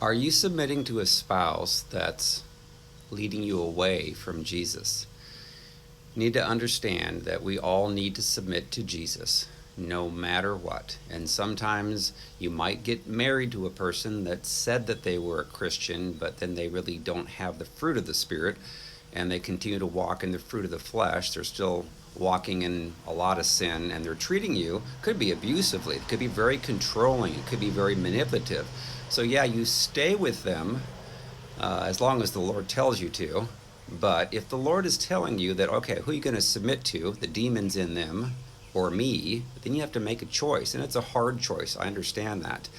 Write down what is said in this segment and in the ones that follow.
Are you submitting to a spouse that's leading you away from Jesus? You need to understand that we all need to submit to Jesus no matter what. And sometimes you might get married to a person that said that they were a Christian, but then they really don't have the fruit of the Spirit, and they continue to walk in the fruit of the flesh. They're still walking in a lot of sin, and they're treating you, could be abusively, it could be very controlling, it could be very manipulative. So yeah, you stay with them as long as the Lord tells you to. But if the Lord is telling you that, okay, who are you going to submit to, the demons in them or me, then you have to make a choice. And it's a hard choice. I understand that.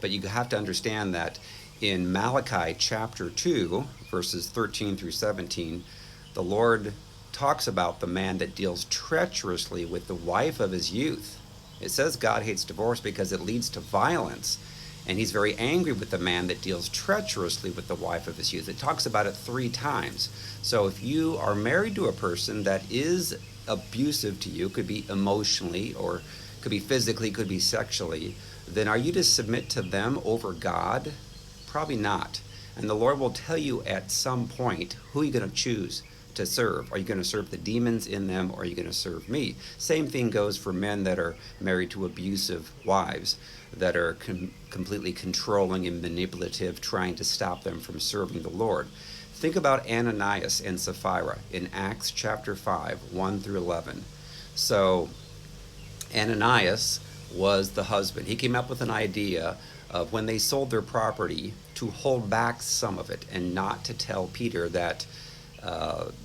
But you have to understand that in Malachi chapter 2, verses 13 through 17, the Lord talks about the man that deals treacherously with the wife of his youth. It says God hates divorce because it leads to violence. And he's very angry with the man that deals treacherously with the wife of his youth. It talks about it 3 times. So if you are married to a person that is abusive to you, could be emotionally or could be physically, could be sexually, then are you to submit to them over God? Probably not. And the Lord will tell you at some point who you're going to choose to serve. Are you going to serve the demons in them, or are you going to serve me? Same thing goes for men that are married to abusive wives that are completely controlling and manipulative, trying to stop them from serving the Lord. Think about Ananias and Sapphira in Acts chapter 5, 1 through 11. So Ananias was the husband. He came up with an idea of when they sold their property to hold back some of it and not to tell Peter that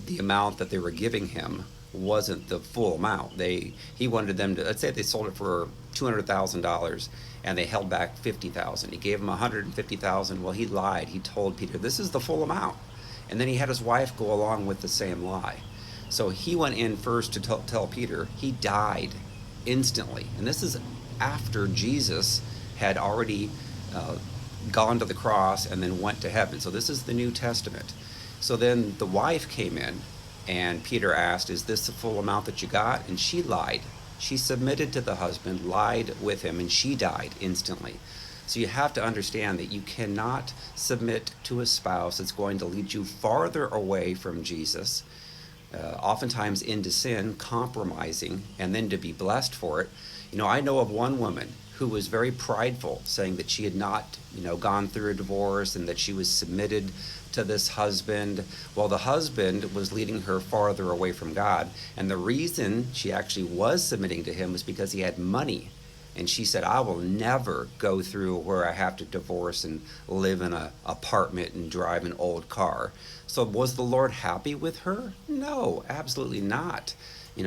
the amount that they were giving him wasn't the full amount. He wanted them to, let's say they sold it for $200,000 and they held back $50,000. He gave him $150,000. Well, he lied. He told Peter, this is the full amount. And then he had his wife go along with the same lie. So he went in first to tell Peter. He died instantly. And this is after Jesus had already gone to the cross and then went to heaven. So this is the New Testament. So then the wife came in and Peter asked, is this the full amount that you got? And she lied. She submitted to the husband, lied with him, and she died instantly. So you have to understand that you cannot submit to a spouse that's going to lead you farther away from Jesus, oftentimes into sin, compromising, and then to be blessed for it. I know of one woman who was very prideful, saying that she had not, gone through a divorce and that she was submitted to this husband. Well, the husband was leading her farther away from God. And the reason she actually was submitting to him was because he had money. And she said, I will never go through where I have to divorce and live in an apartment and drive an old car. So was the Lord happy with her? No, absolutely not.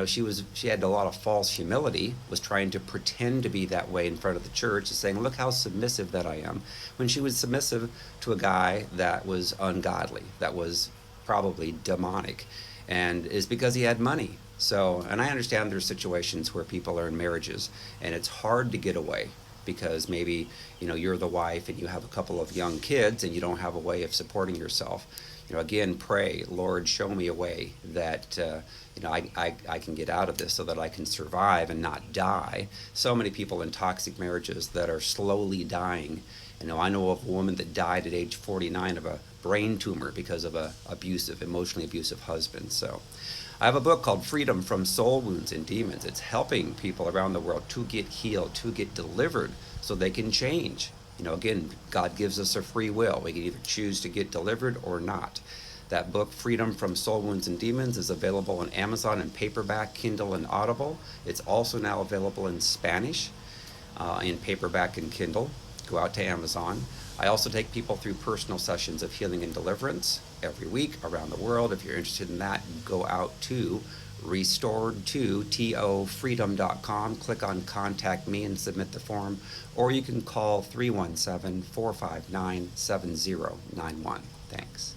She had a lot of false humility, was trying to pretend to be that way in front of the church, saying, look how submissive that I am, when she was submissive to a guy that was ungodly, that was probably demonic, and is because he had money. So, and I understand there's situations where people are in marriages and it's hard to get away because maybe, you're the wife and you have a couple of young kids and you don't have a way of supporting yourself. Again, pray, Lord, show me a way that, I can get out of this so that I can survive and not die. So many people in toxic marriages that are slowly dying. I know of a woman that died at age 49 of a brain tumor because of a emotionally abusive husband. So I have a book called Freedom from Soul Wounds and Demons. It's helping people around the world to get healed, to get delivered so they can change. Again, God gives us a free will. We can either choose to get delivered or not. That book, Freedom from Soul Wounds and Demons, is available on Amazon in paperback, Kindle, and Audible. It's also now available in Spanish, in paperback and Kindle. Go out to Amazon. I also take people through personal sessions of healing and deliverance every week around the world. If you're interested in that, go out to restored2tofreedom.com, click on Contact Me and submit the form, or you can call 317-459-7091. Thanks.